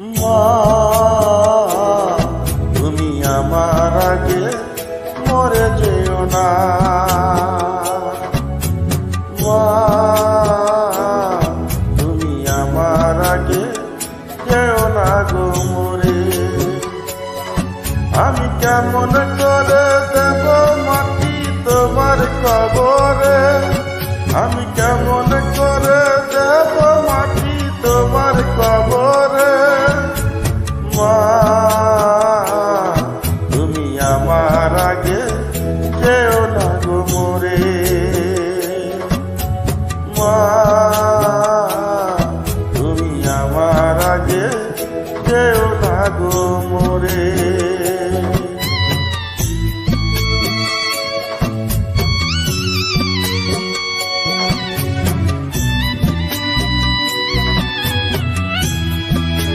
মা তুমি আমার আগে মরে যেও না, মা তুমি আমার আগে যেও না গো মরে। আমি কেমন করে দেব মাটি তোমার কবরে, আমি কেমন করে দেব মাটি তোমার কবরে। মা তুমি আমার আগে যেও না গো মরে, মা তুমি আমার আগে যেও না গো মরে।